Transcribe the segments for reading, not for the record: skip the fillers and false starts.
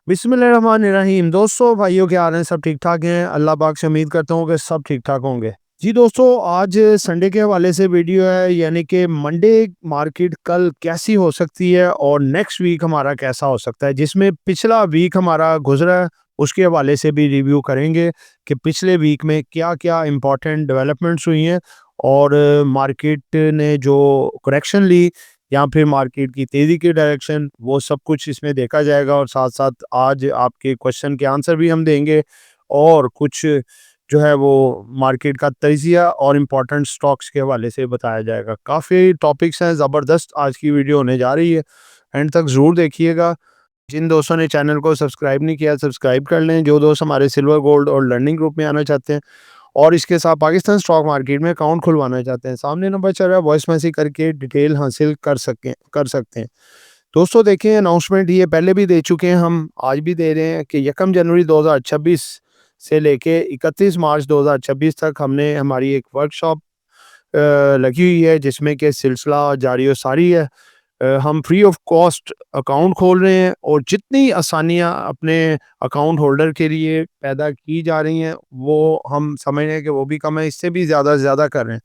बिस्मिल्लाहिर्रहमानिर्रहीम। दोस्तों भाइयों क्या हाल हैं? सब ठीक ठाक हैं? अल्लाह पाक से उम्मीद करता हूँ कि सब ठीक ठाक होंगे। जी दोस्तों, आज संडे के हवाले से वीडियो है, यानी कि मंडे मार्केट कल कैसी हो सकती है और नेक्स्ट वीक हमारा कैसा हो सकता है, जिसमें पिछला वीक हमारा गुजरा है, उसके हवाले से भी रिव्यू करेंगे कि पिछले वीक में क्या क्या इंपॉर्टेंट डेवलपमेंट्स हुई हैं और मार्केट ने जो करेक्शन ली या फिर मार्केट की तेज़ी की डायरेक्शन, वो सब कुछ इसमें देखा जाएगा। और साथ-साथ आज आपके क्वेश्चन के आंसर भी हम देंगे और कुछ जो है वो मार्केट का तजिया और इम्पोर्टेंट स्टॉक्स के हवाले से बताया जाएगा। काफ़ी टॉपिक्स हैं, ज़बरदस्त आज की वीडियो होने जा रही है। एंड तक ज़रूर देखिएगा। जिन दोस्तों ने चैनल को सब्सक्राइब नहीं किया, सब्सक्राइब कर लें। जो दोस्त हमारे सिल्वर, गोल्ड और लर्निंग ग्रुप में आना चाहते हैं और इसके साथ पाकिस्तान स्टॉक मार्केट में अकाउंट खुलवाना चाहते हैं, सामने नंबर चल रहा है, वॉइस मैसेज करके डिटेल हासिल कर सकते हैं। दोस्तों देखें, अनाउंसमेंट ये पहले भी दे चुके हैं, हम आज भी दे रहे हैं कि 1 जनवरी 2026 से लेके 31 मार्च 2026 तक हमने हमारी एक वर्कशॉप लगी हुई है, जिसमें कि सिलसिला जारी और सारी है। हम फ्री ऑफ कॉस्ट अकाउंट खोल रहे हैं और जितनी आसानियाँ अपने अकाउंट होल्डर के लिए पैदा की जा रही हैं, वो हम समझ रहे हैं कि वो भी कम है, इससे भी ज़्यादा से ज़्यादा कर रहे हैं।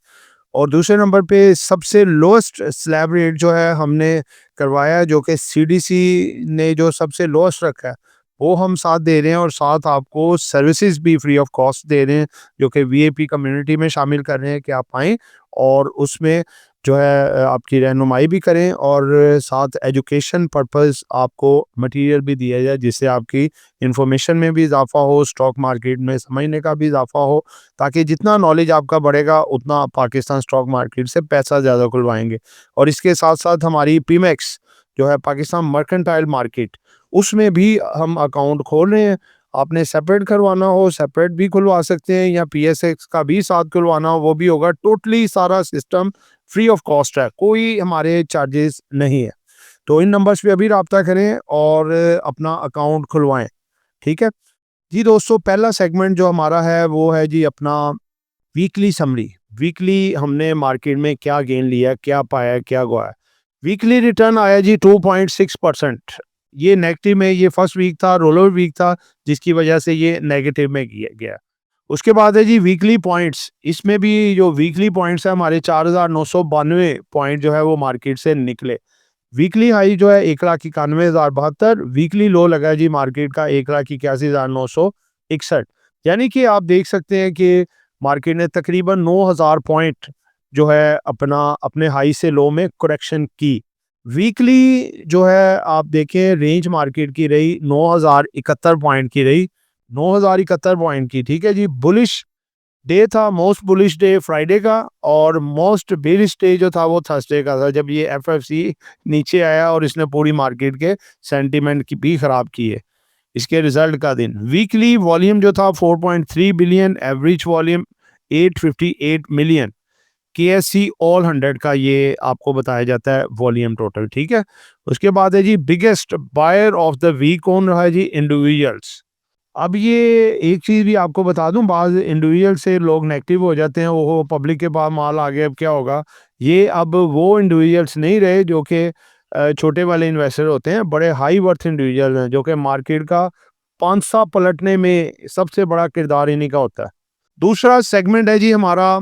और दूसरे नंबर पे सबसे लोएस्ट स्लैब रेट जो है हमने करवाया है, जो कि सीडीसी ने जो सबसे लोएस्ट रखा है, वो हम साथ दे रहे हैं और साथ आपको सर्विसेज भी फ्री ऑफ कॉस्ट दे रहे हैं, जो कि वीआईपी कम्युनिटी में शामिल कर रहे हैं कि आप आएँ और उसमें जो है आपकी रहनुमाई भी करें और साथ एजुकेशन पर्पस आपको मटेरियल भी दिया जाए, जिससे आपकी इंफॉर्मेशन में भी इजाफा हो, स्टॉक मार्केट में समझने का भी इजाफा हो, ताकि जितना नॉलेज आपका बढ़ेगा उतना आप पाकिस्तान स्टॉक मार्केट से पैसा ज़्यादा खुलवाएंगे। और इसके साथ साथ हमारी पीमेक्स जो है पाकिस्तान मर्केंटाइल मार्केट, उसमें भी हम अकाउंट खोल रहे हैं। आपने सेपरेट करवाना हो सेपरेट भी खुलवा सकते हैं, या पीएसएक्स का भी साथ खुलवाना हो वो भी होगा। टोटली सारा सिस्टम फ्री ऑफ कॉस्ट है, कोई हमारे चार्जेस नहीं है। तो इन नंबर्स पे अभी राब्ता करें और अपना अकाउंट खुलवाएं। ठीक है जी दोस्तों, पहला सेगमेंट जो हमारा है वो है जी अपना वीकली समरी। वीकली हमने मार्केट में क्या गेन लिया, क्या पाया, क्या गवाया। वीकली रिटर्न आया जी 2.6%। ये नेगेटिव में, ये फर्स्ट वीक था, रोल ओवर वीक था, जिसकी वजह से ये नेगेटिव में गया। उसके बाद है जी वीकली पॉइंट्स। इसमें भी जो वीकली पॉइंट्स है हमारे 4,992 पॉइंट जो है वो मार्केट से निकले। वीकली हाई जो है 1,91,072। वीकली लो लगा जी मार्केट का 1,81,961। यानी कि आप देख सकते हैं कि मार्केट ने तकरीबन 9,000 पॉइंट जो है अपना अपने हाई से लो में करेक्शन की। वीकली जो है आप देखें, रेंज मार्केट की रही 9,071 पॉइंट की रही, 9,071 पॉइंट की। ठीक है जी, बुलिश डे था, मोस्ट बुलिश डे फ्राइडे का, और मोस्ट बेरिश डे जो था वो थर्सडे का था, जब ये एफएफसी नीचे आया और इसने पूरी मार्केट के सेंटीमेंट की भी खराब की है। इसके रिजल्ट का दिन वीकली वॉल्यूम जो था 4.3 billion, average volume 858 million. KSC all 100 का ये आपको बताया जाता है वॉल्यूम टोटल। ठीक है, उसके बाद है जी biggest buyer of the week कौन रहा है जी? इंडिविजुअल्स। अब ये एक चीज़ भी आपको बता दूं, बाज़ इंडिविजुअल से लोग नेगेटिव हो जाते हैं, वो पब्लिक के पास माल आ गया अब क्या होगा। ये अब वो इंडिविजुअल्स नहीं रहे जो कि छोटे वाले इन्वेस्टर होते हैं, बड़े हाई वर्थ इंडिविजुअल हैं, जो कि मार्केट का पांसा पलटने में सबसे बड़ा किरदार इन्हीं का होता है। दूसरा सेगमेंट है जी हमारा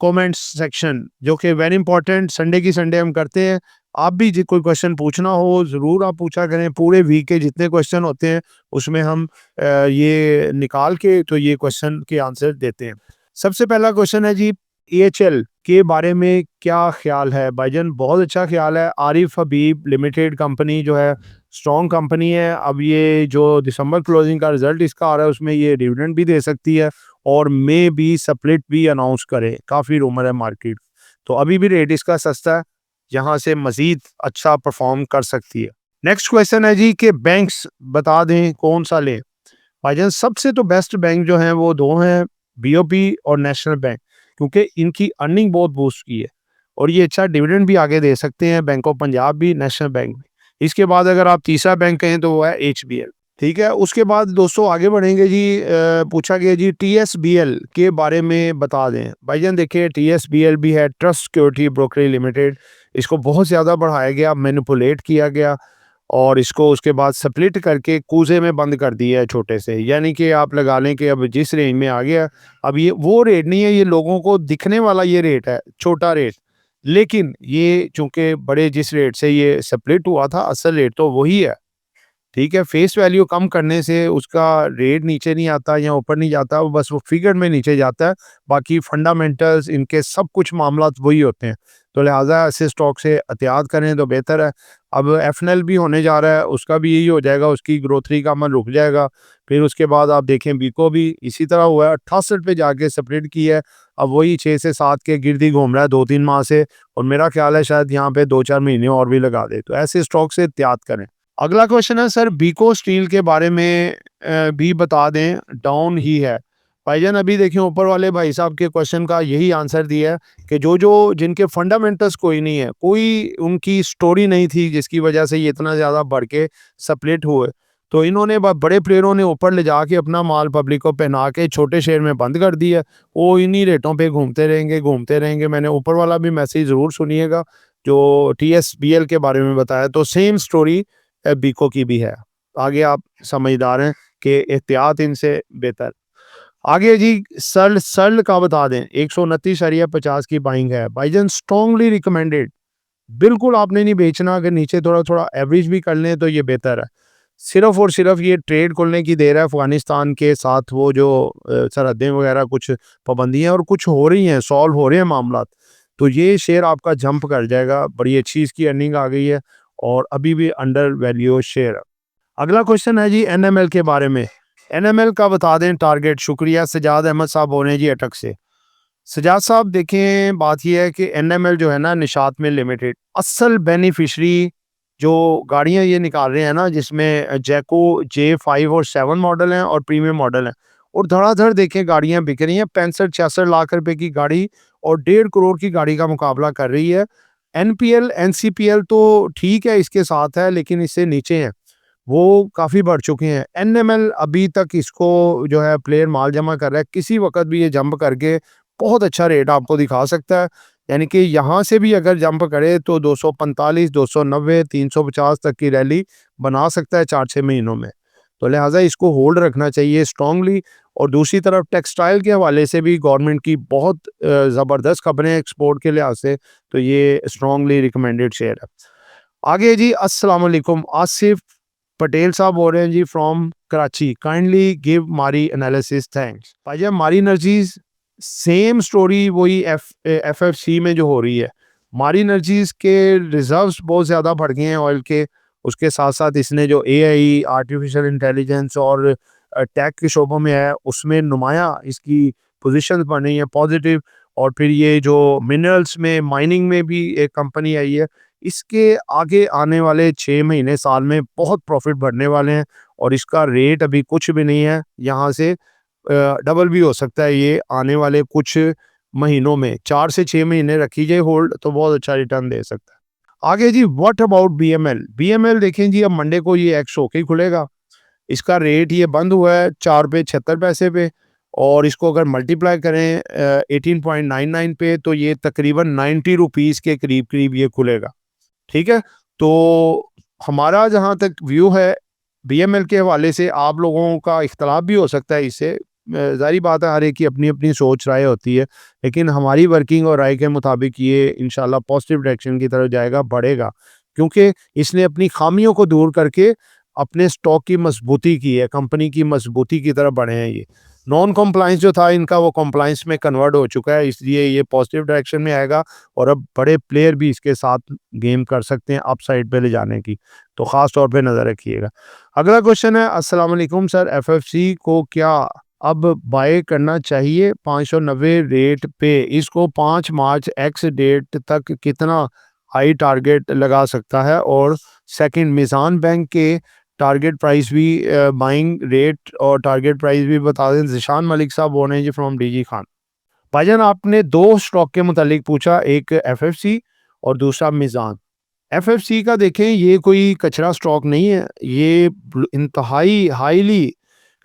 कमेंट्स सेक्शन, जो कि वेरी इंपॉर्टेंट, संडे की संडे हम करते हैं। आप भी जी कोई क्वेश्चन पूछना हो ज़रूर आप पूछा करें। पूरे वीक के जितने क्वेश्चन होते हैं उसमें हम ये निकाल के तो ये क्वेश्चन के आंसर देते हैं। सबसे पहला क्वेश्चन है जी, एएचएल के बारे में क्या ख्याल है? भाईजान बहुत अच्छा ख्याल है। आरिफ हबीब लिमिटेड कंपनी जो है स्ट्रॉन्ग कंपनी है। अब ये जो दिसंबर क्लोजिंग का रिजल्ट इसका आ रहा है, उसमें ये डिविडेंड भी दे सकती है और मे भी स्प्लिट भी अनाउंस करे। काफ़ी रूमर है मार्केट, तो अभी भी रेट इसका सस्ता है, यहाँ से मजीद अच्छा परफॉर्म कर सकती है। नेक्स्ट क्वेश्चन है जी कि बैंक्स बता दें कौन सा ले। भाईजान सबसे तो बेस्ट बैंक जो हैं वो दो हैं, बीओबी और नेशनल बैंक, क्योंकि इनकी अर्निंग बहुत बूस्ट की है और ये अच्छा डिविडेंड भी आगे दे सकते हैं, बैंक ऑफ पंजाब भी, नेशनल बैंक भी। इसके बाद अगर आप तीसरा बैंक कहें तो वो है एचबीएल। ठीक है, उसके बाद दोस्तों आगे बढ़ेंगे जी। पूछा गया जी टीएसबीएल के बारे में बता दें। भाईजान देखिए, टीएसबीएल भी है ट्रस्ट सिक्योरिटी ब्रोकरेज लिमिटेड, इसको बहुत ज़्यादा बढ़ाया गया, मैनिपुलेट किया गया और इसको उसके बाद स्प्लिट करके कूजे में बंद कर दिया है छोटे से, यानी कि आप लगा लें कि अब जिस रेंज में आ गया, अब ये वो रेट नहीं है, ये लोगों को दिखने वाला ये रेट है, छोटा रेट। लेकिन ये चूँकि बड़े जिस रेट से ये स्प्लिट हुआ था, असल रेट तो वही है। ठीक है, फेस वैल्यू कम करने से उसका रेट नीचे नहीं आता या ऊपर नहीं जाता, वो बस वो फिगर में नीचे जाता है। बाकी फंडामेंटल्स इनके सब कुछ मामलात वही होते हैं। तो लिहाज़ा ऐसे स्टॉक से एहतियात करें तो बेहतर है। अब एफएनएल भी होने जा रहा है, उसका भी यही हो जाएगा, उसकी ग्रोथ रही का अमल रुक जाएगा। फिर उसके बाद आप देखें बीको भी इसी तरह हुआ है, 68 पे जाके स्प्लिट की है। अब वही 6 से 7 के गिर्द ही घूम रहा है 2-3 माह से, और मेरा ख्याल है शायद यहाँ पे 2-4 महीने और भी लगा दे। तो ऐसे स्टॉक से एहतियात करें। अगला क्वेश्चन है सर, बीको स्टील के बारे में भी बता दें, डाउन ही है। भाईजान अभी देखिए ऊपर वाले भाई साहब के क्वेश्चन का यही आंसर दिया है कि जो जिनके फंडामेंटल्स कोई नहीं है, कोई उनकी स्टोरी नहीं थी जिसकी वजह से ये इतना ज़्यादा बढ़ के स्प्लिट हुए, तो इन्होंने बड़े प्लेयरों ने ऊपर ले जाके अपना माल पब्लिक को पहना के छोटे शेयर में बंद कर दिया। वो इन्हीं रेटों पे घूमते रहेंगे। मैंने ऊपर वाला भी मैसेज ज़रूर सुनिएगा जो टीएसबीएल के बारे में बताया, तो सेम स्टोरी बीको की भी है। आगे आप समझदार हैं कि एहतियात इनसे बेहतर। आगे जी सर्ल सर्ल का बता दें, 129.50 की बाइंग है भाईजान, स्ट्रांगली रिकमेंडेड। बिल्कुल आपने नहीं बेचना, अगर नीचे थोड़ा एवरेज भी कर लें तो ये बेहतर है। सिर्फ और सिर्फ ये ट्रेड खुलने की देर है अफगानिस्तान के साथ, वो जो सरहदें वगैरह कुछ पाबंदियां और कुछ हो रही हैं, सॉल्व हो रहे हैं मामला, तो ये शेयर आपका जंप कर जाएगा। बड़ी अच्छी इसकी अर्निंग आ गई है और अभी भी अंडर वैल्यू शेयर है। अगला क्वेश्चन है जी एनएमएल के बारे में। एनएमएल का बता दें टारगेट। शुक्रिया, सजाद अहमद साहब बोल रहे हैं जी अटक से। सजाद साहब देखें, बात यह है कि एनएमएल जो है ना, निशात में लिमिटेड असल बेनिफिशरी जो गाड़ियां ये निकाल रहे हैं ना, जिसमें जैको J5 और 7 मॉडल हैं और प्रीमियम मॉडल हैं, और धड़ाधड़ देखें गाड़ियां बिक रही हैं। 65-66 लाख रुपए की गाड़ी और 1.5 करोड़ की गाड़ी का मुकाबला कर रही है। एनपीएल एनसीपीएल तो ठीक है इसके साथ है, लेकिन इससे नीचे है, वो काफ़ी बढ़ चुके हैं। एनएमएल अभी तक इसको जो है प्लेयर माल जमा कर रहा है, किसी वक़्त भी ये जंप करके बहुत अच्छा रेट आपको दिखा सकता है। यानी कि यहाँ से भी अगर जंप करे तो 245, 290, 350 तक की रैली बना सकता है 4-6 महीनों में। तो लिहाज़ा इसको होल्ड रखना चाहिए स्ट्रांगली। और दूसरी तरफ टेक्सटाइल के हवाले से भी गवर्नमेंट की बहुत ज़बरदस्त खबरें एक्सपोर्ट के लिहाज से, तो ये स्ट्रांगली रिकमेंडेड शेयर है। आगे जी अस्सलाम वालेकुम, आसिफ पटेल साहब बोल रहे हैं जी फ्रॉम कराची, काइंडली गिव मारी एनालिसिस, थैंक्स। भाईजान मारी एनर्जीज सेम स्टोरी वही एफएफसी में जो हो रही है। मारी एनर्जीज के रिजर्व्स बहुत ज़्यादा बढ़ गए हैं ऑयल के, उसके साथ साथ इसने जो एआई आर्टिफिशियल इंटेलिजेंस और टेक के शोबों में है, उसमें नुमाया इसकी पोजीशंस बन रही हैं पॉजिटिव। और फिर ये जो मिनरल्स में माइनिंग में भी एक कंपनी आई है, इसके आगे आने वाले 6 महीने साल में बहुत प्रॉफिट बढ़ने वाले हैं, और इसका रेट अभी कुछ भी नहीं है, यहाँ से डबल भी हो सकता है ये आने वाले कुछ महीनों में। 4 से 6 महीने रखी जाए होल्ड तो बहुत अच्छा रिटर्न दे सकता है। आगे जी व्हाट अबाउट बीएमएल। बीएमएल देखें जी, अब मंडे को ये एक्स होके खुलेगा। इसका रेट ये बंद हुआ है 4 पे 76 पैसे पे, और इसको अगर मल्टीप्लाई करें 18.99 पे, तो ये तकरीबन 90 रुपीज़ के करीब करीब ये खुलेगा। ठीक है, तो हमारा जहाँ तक व्यू है बीएमएल के हवाले से, आप लोगों का इख्तलाफ भी हो सकता है इससे, ज़ाहिर बात है हर एक की अपनी अपनी सोच राय होती है, लेकिन हमारी वर्किंग और राय के मुताबिक ये इंशाल्लाह पॉजिटिव डायरेक्शन की तरफ जाएगा, बढ़ेगा, क्योंकि इसने अपनी खामियों को दूर करके अपने स्टॉक की मजबूती की है, कंपनी की मजबूती की तरफ बढ़े हैं। ये नॉन कॉम्प्लाइंस जो था इनका, वो कॉम्प्लाइंस में कन्वर्ट हो चुका है, इसलिए ये पॉजिटिव डायरेक्शन में आएगा, और अब बड़े प्लेयर भी इसके साथ गेम कर सकते हैं अप साइड पे ले जाने की, तो ख़ास तौर पे नज़र रखिएगा। अगला क्वेश्चन है, अस्सलाम वालेकुम सर, एफएफसी को क्या अब बाय करना चाहिए 590 रेट पे? इसको 5 मार्च एक्स डेट तक कितना हाई टारगेट लगा सकता है? और सेकंड, मिज़ान बैंक के टारगेट प्राइस भी बाइंग रेट और टारगेट प्राइस भी बता दें। ज़िशान मलिक साहब बोल रहे हैं जी फ्रॉम डीजी खान। भाईजान आपने 2 स्टॉक के मुतालिक पूछा, एक एफएफसी और दूसरा मिज़ान। एफएफसी का देखें, ये कोई कचरा स्टॉक नहीं है, ये इंतहाई highly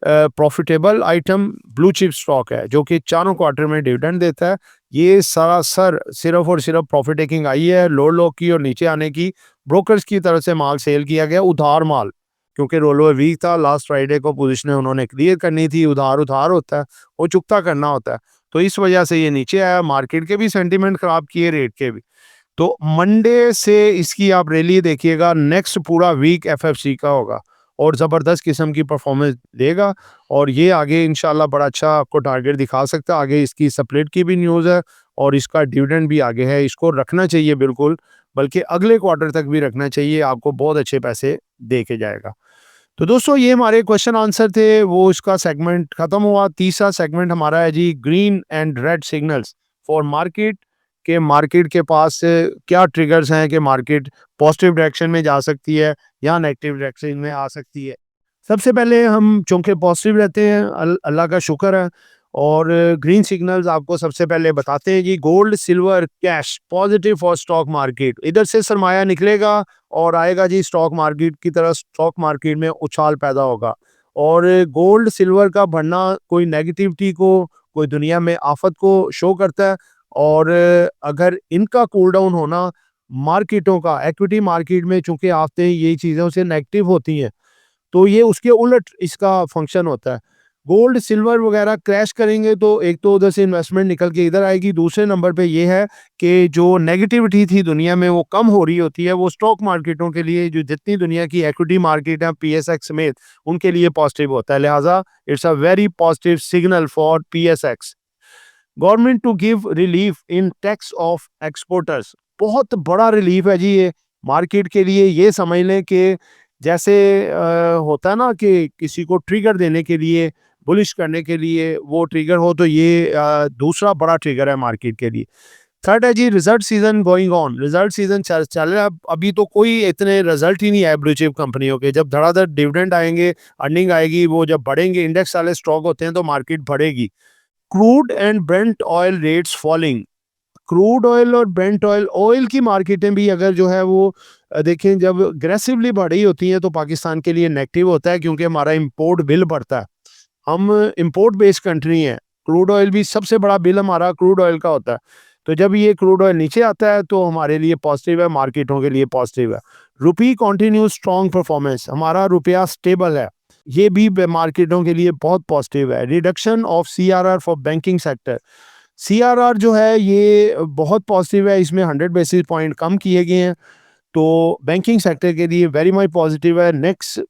profitable item blue chip stock है, जो कि चारों क्वार्टर में डिविडेंड देता है। ये सरासर सिर्फ और सिर्फ प्रॉफिट टेकिंग आई है, लोग की और नीचे आने की। ब्रोकर्स की तरफ से माल सेल किया गया, उधार माल, क्योंकि रोल ओवर वीक था, लास्ट फ्राइडे को पोजीशनें उन्होंने क्लियर करनी थी। उधार उधार होता है, वो चुकता करना होता है, तो इस वजह से ये नीचे आया। मार्केट के भी सेंटीमेंट खराब किए, रेट के भी। तो मंडे से इसकी आप रैली देखिएगा, नेक्स्ट पूरा वीक एफएफसी का होगा और ज़बरदस्त किस्म की परफॉर्मेंस देगा, और ये आगे इंशाल्लाह बड़ा अच्छा आपको टारगेट दिखा सकता है। आगे इसकी स्प्लिट की भी न्यूज़ है और इसका डिविडेंड भी आगे है, इसको रखना चाहिए बिल्कुल, बल्कि अगले क्वार्टर तक भी रखना चाहिए, आपको बहुत अच्छे पैसे दे के जाएगा। तो दोस्तों ये हमारे क्वेश्चन आंसर थे, वो इसका सेगमेंट खत्म हुआ। तीसरा सेगमेंट हमारा है जी, green and red signals for market, के मार्केट के पास क्या ट्रिगर्स हैं कि मार्केट पॉजिटिव डायरेक्शन में जा सकती है या नेगेटिव डायरेक्शन में आ सकती है। सबसे पहले हम चूंकि पॉजिटिव रहते हैं, अल्लाह का शुक्र है, और ग्रीन सिग्नल्स आपको सबसे पहले बताते हैं जी। Gold, silver, cash positive for stock market, इधर से सरमाया निकलेगा और आएगा जी स्टॉक मार्केट की तरफ। स्टॉक मार्केट में उछाल पैदा होगा, और गोल्ड सिल्वर का बढ़ना कोई नेगेटिविटी को, कोई दुनिया में आफत को शो करता है। और अगर इनका कूल डाउन होना, मार्केटों का, इक्विटी मार्केट में चूंकि आते हैं ये चीज़ें उसे नेगेटिव होती हैं, तो ये उसके उलट इसका फंक्शन होता है। गोल्ड सिल्वर वगैरह क्रैश करेंगे तो एक तो उधर से इन्वेस्टमेंट निकल के इधर आएगी, दूसरे नंबर पे ये है कि जो नेगेटिविटी थी दुनिया में वो कम हो रही होती है, वो स्टॉक मार्केटों के लिए, जो जितनी दुनिया की इक्विटी मार्केट है पीएसएक्स समेत, उनके लिए पॉजिटिव होता है। लिहाजा it's a very positive signal for PSX. Government to give relief in tax of exporters, बहुत बड़ा रिलीफ है जी ये मार्केट के लिए। ये समझ लें कि जैसे होता है ना कि किसी को ट्रिगर देने के लिए, बुलिश करने के लिए वो ट्रिगर हो, तो ये दूसरा बड़ा ट्रिगर है मार्केट के लिए। थर्ड है जी, result season going on, result season चल रहा है। अभी तो कोई इतने रिजल्ट ही नहीं है ब्लू चिप कंपनियों के। जब धड़ाधड़ डिविडेंड आएंगे, अर्निंग आएगी, वो जब बढ़ेंगे, इंडेक्स वाले स्टॉक होते हैं, तो मार्केट बढ़ेगी। Crude and Brent oil rates falling, crude oil और ब्रेंट ऑयल, ऑयल की मार्केटें भी अगर जो है वो देखें, जब अग्रेसिवली बढ़ी होती हैं तो पाकिस्तान के लिए नेगेटिव होता है, क्योंकि हमारा इंपोर्ट बिल बढ़ता है। हम इंपोर्ट बेस्ड कंट्री हैं, क्रूड ऑयल भी सबसे बड़ा बिल हमारा क्रूड ऑयल का होता है। तो जब ये क्रूड ऑयल नीचे आता है तो हमारे लिए पॉजिटिव है, मार्केटों के लिए पॉजिटिव है। रुपी कंटिन्यू स्ट्रॉन्ग परफॉर्मेंस, हमारा रुपया स्टेबल है, ये भी मार्केटों के लिए बहुत पॉजिटिव है। Reduction of CRR for banking sector, CRR जो है ये बहुत पॉजिटिव है, इसमें 100 बेसिस पॉइंट कम किए गए हैं, तो बैंकिंग सेक्टर के लिए वेरी मच पॉजिटिव है। नेक्स्ट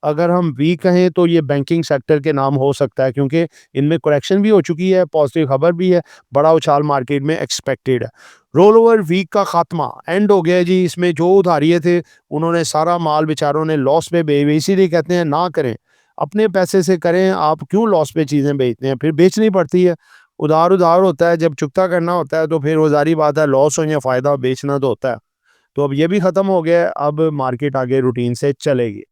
अगर हम वीक कहें तो ये बैंकिंग सेक्टर के नाम हो सकता है, क्योंकि इनमें करेक्शन भी हो चुकी है, पॉजिटिव खबर भी है, बड़ा उछाल मार्केट में एक्सपेक्टेड है। रोल ओवर वीक का खात्मा एंड हो गया जी, इसमें जो उधारिये थे उन्होंने सारा माल बेचारों ने लॉस में इसीलिए कहते हैं ना करें, अपने पैसे से करें। आप क्यों लॉस पे चीज़ें बेचते हैं, फिर बेचनी पड़ती है। उधार उधार होता है, जब चुकता करना होता है तो फिर वो जारी बात है, लॉस हो या फ़ायदा, बेचना तो होता है। तो अब ये भी खत्म हो गया है, अब मार्केट आगे रूटीन से चलेगी।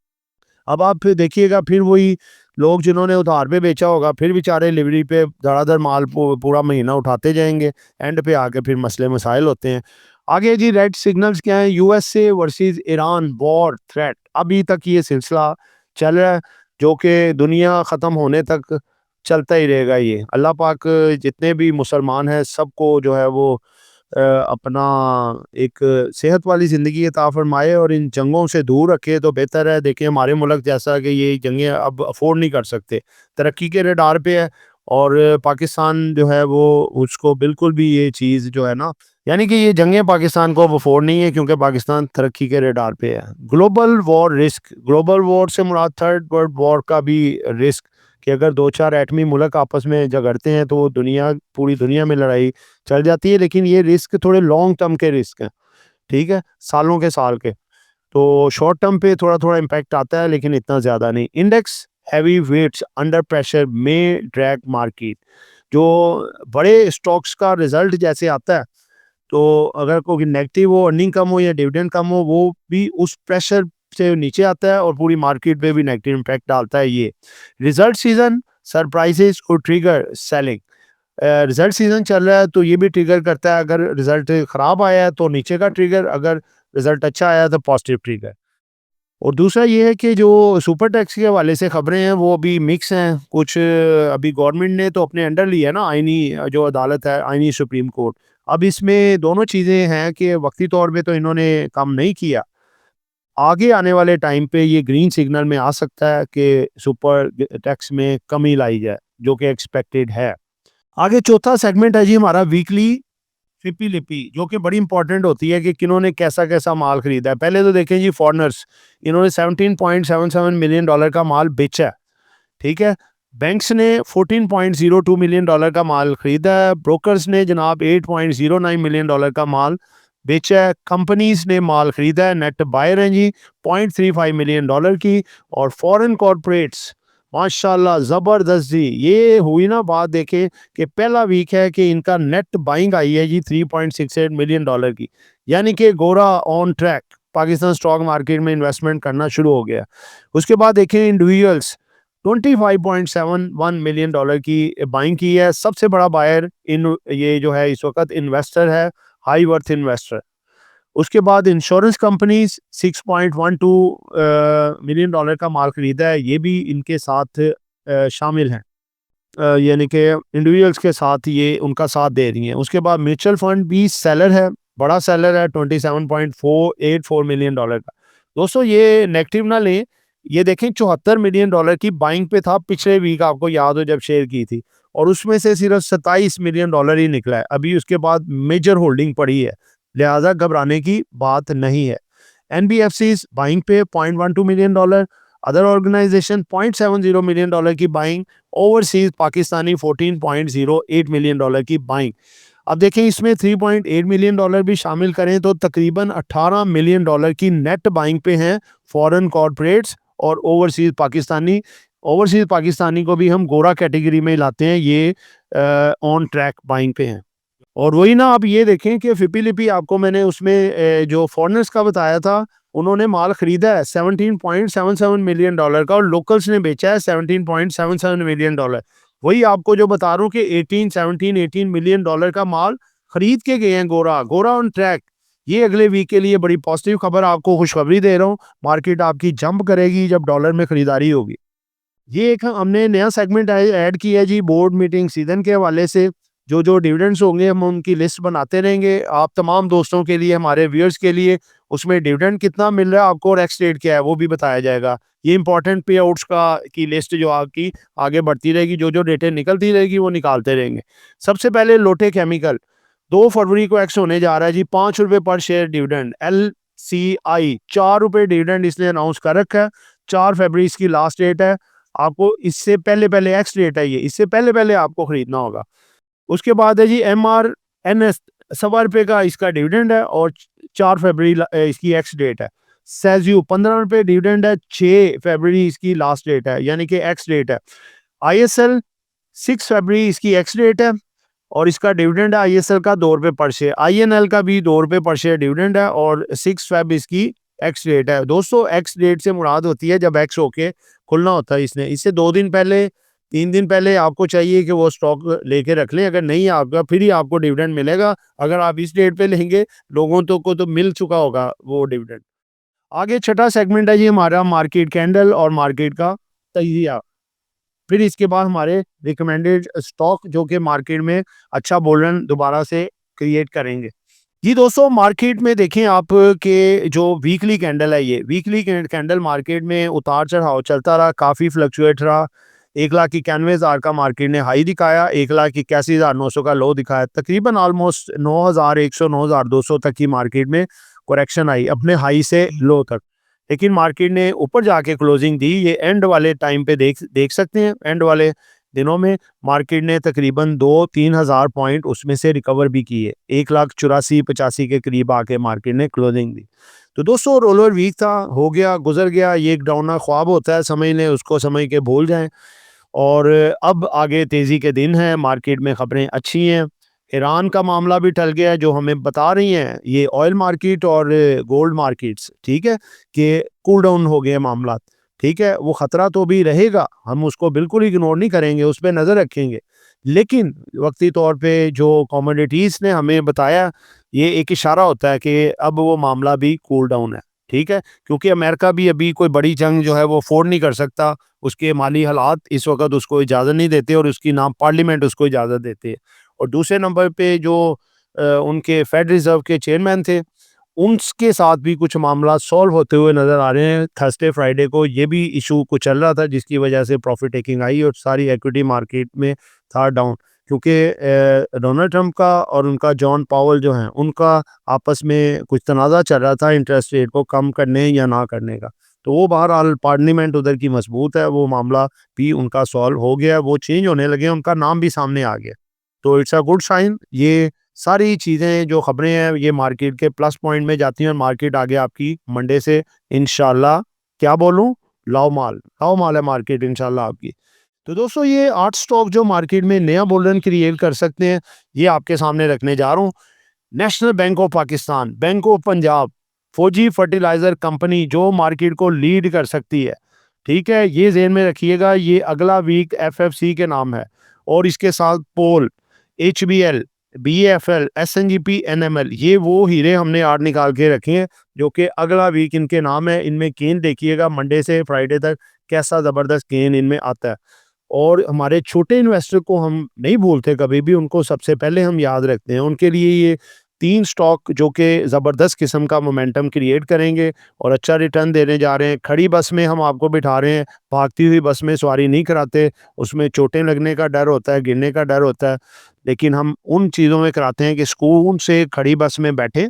अब आप फिर देखिएगा, फिर वही लोग जिन्होंने उधार पे बेचा होगा, फिर बेचारे लिवरी पे धड़ाधड़ माल पूरा महीना उठाते जाएंगे, एंड पे आके फिर मसले मसाइल होते हैं। आगे जी रेड सिग्नल्स क्या है, USA versus Iran war threat, अभी तक ये सिलसिला चल रहा है, जो कि दुनिया ख़त्म होने तक चलता ही रहेगा। ये अल्लाह पाक जितने भी मुसलमान हैं सबको जो है वो अपना एक सेहत वाली ज़िंदगी अता फ़रमाए और इन जंगों से दूर रखे तो बेहतर है। देखिए हमारे मुल्क जैसा कि ये जंगें अब अफ़ोर्ड नहीं कर सकते, तरक्की के रडार पे है, और पाकिस्तान जो है वो उसको बिल्कुल भी ये चीज़ जो है ना, यानी कि ये जंगें पाकिस्तान को अब अफ़ोर्ड नहीं है, क्योंकि पाकिस्तान तरक्की के रडार पे है। Global war risk, global war से मुराद थर्ड वर्ल्ड वॉर का भी रिस्क, कि अगर 2-4 एटमी मुल्क आपस में झगड़ते हैं तो दुनिया, पूरी दुनिया में लड़ाई चल जाती है। लेकिन ये रिस्क थोड़े लॉन्ग टर्म के रिस्क हैं, ठीक है, सालों के साल के। तो शॉर्ट टर्म पे थोड़ा-थोड़ा इम्पैक्ट आता है, लेकिन इतना ज़्यादा नहीं। Index heavy weights under pressure में ड्रैग मार्केट, जो बड़े स्टॉक्स का रिजल्ट जैसे आता है, तो अगर कोई नेगेटिव हो, अर्निंग कम हो या डिविडेंड कम हो, वो भी उस प्रेशर से नीचे आता है और पूरी मार्केट पे भी नेगेटिव इम्पैक्ट डालता है ये। रिजल्ट सीजन सरप्राइजेस और ट्रिगर सेलिंग, रिजल्ट सीजन चल रहा है तो ये भी ट्रिगर करता है, अगर रिजल्ट खराब आया है तो नीचे का ट्रिगर, अगर रिजल्ट अच्छा आया तो पॉजिटिव ट्रिगर। और दूसरा ये है कि जो सुपर टैक्स के हवाले से खबरें हैं वो अभी मिक्स हैं। कुछ अभी गवर्नमेंट ने तो अपने अंडर लिया है ना आईनी जो अदालत है, आईनी सुप्रीम कोर्ट। अब इसमें दोनों चीज़ें हैं कि वक्ती तौर पे तो इन्होंने काम नहीं किया। आगे आने वाले टाइम पे ये ग्रीन सिग्नल में आ सकता है कि सुपर टैक्स में कमी लाई जाए, जो कि एक्सपेक्टेड है। आगे चौथा सेगमेंट है जी हमारा वीकली फिपी लिपि, जो कि बड़ी इंपॉर्टेंट होती है कि किन्होंने कैसा-कैसा माल खरीदा है। पहले तो देखें जी फॉरेनर्स, इन्होंने $17.77 मिलियन डॉलर का माल बेचा है, ठीक है? बैंक्स ने $14.02 मिलियन डॉलर का माल खरीदा है, ब्रोकर्स ने जनाब $8.09 मिलियन डॉलर का माल बेचा है, कंपनीज़ ने माल खरीदा है, नेट बायर हैं जी $0.35 मिलियन डॉलर की। और फॉरेन कॉर्पोरेट्स माशाल्लाह ज़बरदस्त जी, ये हुई ना बात देखें कि पहला वीक है कि इनका नेट बाइंग आई है जी $3.68 मिलियन डॉलर की, यानी कि गोरा on track Pakistan stock market में इन्वेस्टमेंट करना शुरू हो गया। उसके बाद देखें इंडिविजुअल्स 25.71 मिलियन डॉलर की बाइंग की है। सबसे बड़ा बायर इन ये जो है इस वक्त इन्वेस्टर है, हाई वर्थ इन्वेस्टर। उसके बाद इंश्योरेंस कंपनीज 6.12 मिलियन डॉलर का माल खरीदा है, ये भी इनके साथ शामिल हैं। यानी कि इंडिविजुअल्स के साथ ये उनका साथ दे रही हैं। उसके बाद म्यूचुअल फंड भी सेलर है, बड़ा सेलर है 27.484 मिलियन डॉलर का। दोस्तों ये नेगेटिव ना लें, ये देखें 74 मिलियन डॉलर की बाइंग पे था पिछले वीक, आपको याद हो जब शेयर की थी, और उसमें से सिर्फ 27 मिलियन डॉलर ही निकला है। अभी उसके बाद मेजर होल्डिंग पड़ी है, लिहाजा घबराने की बात नहीं है। एनबीएफसीज बाइंग पे $0.12 million dollar, other organisation $0.70 million dollar की buying, overseas Pakistani 14.08 million dollar की बाइंग। अब देखें इसमें 3.8 मिलियन डॉलर भी शामिल करें तो तकरीबन 18 मिलियन डॉलर की नेट बाइंग पे हैं फॉरेन कॉर्पोरेट्स और ओवरसीज पाकिस्तानी। ओवरसीज पाकिस्तानी को भी हम गोरा कैटेगरी में लाते हैं, ये ऑन ट्रैक बाइंग पे हैं। और वही ना आप ये देखें कि फिपी लिपि आपको मैंने उसमें जो फॉरेनर्स का बताया था, उन्होंने माल खरीदा है 17.77 मिलियन डॉलर का और लोकल्स ने बेचा है 17.77 मिलियन डॉलर। वही आपको जो बता रहा हूँ कि 18 मिलियन डॉलर का माल खरीद के गए हैं गोरा, गोरा ऑन ट्रैक। ये अगले वीक के लिए बड़ी पॉजिटिव खबर, आपको खुशखबरी दे रहा हूँ। मार्केट आपकी जंप करेगी जब डॉलर में खरीदारी होगी। ये एक हमने नया सेगमेंट ऐड किया है जी बोर्ड मीटिंग सीजन के हवाले से। जो डिविडेंड्स होंगे हम उनकी लिस्ट बनाते रहेंगे आप तमाम दोस्तों के लिए, हमारे व्यूअर्स के लिए। उसमें डिविडेंड कितना मिल रहा है आपको और एक्स रेट क्या है वो भी बताया जाएगा। ये इंपॉर्टेंट पे आउट्स का की लिस्ट जो आपकी आगे बढ़ती रहेगी, जो डेटें निकलती रहेगी वो निकालते रहेंगे। सबसे पहले लोटे केमिकल 2 फरवरी को एक्स होने जा रहा है जी, ₹5 पर शेयर डिविडेंड। LCI ₹4 डिविडेंड इसने अनाउंस कर रखा है। 4 फरवरी इसकी लास्ट डेट है। आपको इससे पहले एक्स डेट है, ये इससे पहले आपको खरीदना होगा। उसके बाद है जी MRNS ₹1.25 का इसका डिविडेंड है और 4 फरवरी इसकी एक्स डेट है। सेज्यू ₹15 डिविडेंड है, 6 फरवरी इसकी लास्ट डेट है, यानी कि एक्स डेट है। ISL 6 फरवरी इसकी एक्स डेट है और इसका डिविडेंड है ISL का ₹2 पर शेयर। INL का भी ₹2 पर शेयर डिविडेंड है और 6 फेब इसकी एक्स डेट है। दोस्तों एक्स डेट से मुराद होती है जब एक्स होके खुलना होता है इसने, इससे 2 दिन पहले 3 दिन पहले आपको चाहिए कि वो स्टॉक लेके रख लें। अगर नहीं आपका फिर ही आपको डिविडेंड मिलेगा। अगर आप इस डेट पे लेंगे लोगों तो को तो मिल चुका होगा वो डिविडेंड। आगे छठा सेगमेंट है जी हमारा मार्केट कैंडल और मार्केट का तजिया। फिर इसके बाद हमारे रिकमेंडेड स्टॉक जो कि मार्केट में अच्छा बोलन दोबारा से क्रिएट करेंगे। जी दोस्तों मार्केट में देखें आप कि जो वीकली कैंडल है, ये वीकली कैंडल मार्केट में उतार चढ़ाव चलता रहा, काफ़ी फ्लक्चुएट रहा। 1,91,000 का मार्केट ने हाई दिखाया, 1,81,900 का लो दिखाया। तकरीबन ऑलमोस्ट 9,100 9,200 तक की मार्केट में करेक्शन आई अपने हाई से लो तक। लेकिन मार्केट ने ऊपर जाके क्लोजिंग दी। ये एंड वाले टाइम पे देख सकते हैं, एंड वाले दिनों में मार्केट ने तकरीबन 2-3 हज़ार पॉइंट उसमें से रिकवर भी किए। 1,84,85 के करीब आके मार्केट ने क्लोजिंग दी। तो दोस्तों रोलर वीक था, हो गया गुजर गया, ये एक डरावना ख्वाब होता है, समझ लें उसको, समझ के भूल जाएं। और अब आगे तेज़ी के दिन हैं, मार्केट में खबरें अच्छी हैं। ईरान का मामला भी टल गया है, जो हमें बता रही हैं ये ऑयल मार्केट और गोल्ड मार्केट्स, ठीक है, कि कूल डाउन हो गए मामला। ठीक है, वो ख़तरा तो भी रहेगा, हम उसको बिल्कुल इग्नोर नहीं करेंगे, उस पे नज़र रखेंगे। लेकिन वक्ती तौर पे जो कमोडिटीज़ ने हमें बताया, ये एक इशारा होता है कि अब वो मामला भी कूल डाउन है। ठीक है, क्योंकि अमेरिका भी अभी कोई बड़ी जंग जो है वो अफोर्ड नहीं कर सकता, उसके माली हालात इस वक्त उसको इजाज़त नहीं देते और उसकी नाम पार्लियामेंट उसको इजाज़त देती है। और दूसरे नंबर पे जो उनके फेड रिज़र्व के चेयरमैन थे, उनके साथ भी कुछ मामला सॉल्व होते हुए नज़र आ रहे हैं। थर्सडे फ्राइडे को ये भी इशू कुछ चल रहा था जिसकी वजह से प्रॉफिट टेकिंग आई और सारी इक्विटी मार्केट में था डाउन, क्योंकि डोनाल्ड ट्रंप का और उनका जॉन पावल जो हैं उनका आपस में कुछ तनाज़ा चल रहा था इंटरेस्ट रेट को कम करने या ना करने का। तो वो बहरहाल पार्लियामेंट उधर की मजबूत है, वो मामला भी उनका सॉल्व हो गया, वो चेंज होने लगे, उनका नाम भी सामने आ गया। तो इट्स अ गुड साइन। ये सारी चीज़ें जो खबरें हैं ये मार्केट के प्लस पॉइंट में जाती हैं और मार्केट आगे आपकी मंडे से इंशाल्लाह क्या बोलूँ, लाओ माल है मार्केट इंशाल्लाह आपकी। तो दोस्तों ये 8 स्टॉक जो मार्केट में नया बुल क्रिएट कर सकते हैं, ये आपके सामने रखने जा रहा हूँ। National bank of Pakistan, bank of Punjab, फौजी फर्टिलाइजर कंपनी जो मार्केट को लीड कर सकती है, ठीक है, ये ज़हन में रखिएगा। ये अगला वीक एफएफसी के नाम है और इसके साथ पोल, एचबीएल, बीएफएल, एसएनजीपी, एनएमएल, ये वो हीरे हमने आज निकाल के रखे हैं जो कि अगला वीक इनके नाम है। इनमें गेन देखिएगा मंडे से फ्राइडे तक कैसा ज़बरदस्त गेन इनमें आता है। और हमारे छोटे इन्वेस्टर को हम नहीं भूलते कभी भी, उनको सबसे पहले हम याद रखते हैं। उनके लिए ये 3 स्टॉक जो कि ज़बरदस्त किस्म का मोमेंटम क्रिएट करेंगे और अच्छा रिटर्न देने जा रहे हैं। खड़ी बस में हम आपको बिठा रहे हैं, भागती हुई बस में सवारी नहीं कराते, उसमें चोटें लगने का डर होता है, गिरने का डर होता है। लेकिन हम उन चीज़ों में कराते हैं कि सुकून से खड़ी बस में बैठें,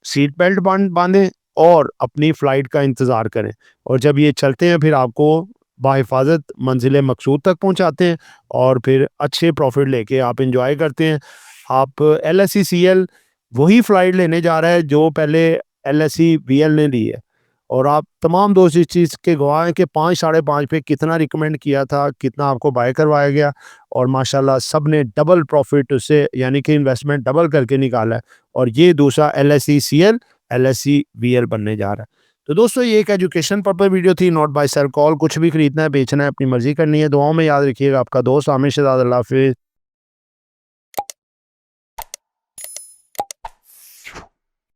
सीट बेल्ट बांधें और अपनी फ़्लाइट का इंतज़ार करें और जब ये चलते हैं फिर आपको बाहिफ़ाज़त मंज़िल मकसूद तक पहुँचाते हैं और फिर अच्छे प्रॉफ़िट लेके आप एन्जॉय करते हैं। आप एलएसई-सीएल वही फ़्लाइट लेने जा रहा है जो पहले एलएसई-वीएल ने ली है और आप तमाम दोस्त इस चीज़ के गवाह हैं कि 5 साढ़े 5 पे कितना रिकमेंड किया था, कितना आपको बाय करवाया गया और माशाल्लाह सबने डबल प्रॉफ़िट उससे यानी कि इन्वेस्टमेंट डबल करके निकाला है और ये दूसरा एलएसई-सीएल, एलएसई-वीएल बनने जा रहा है। तो दोस्तों ये एक एजुकेशन पर्पस वीडियो थी, नॉट बाय सेल कॉल। कुछ भी खरीदना है, बेचना है, अपनी मर्ज़ी करनी है। दुआओं में याद रखिएगा। आपका दोस्त आमिर शहजाद। अल्लाह हाफ़िज़।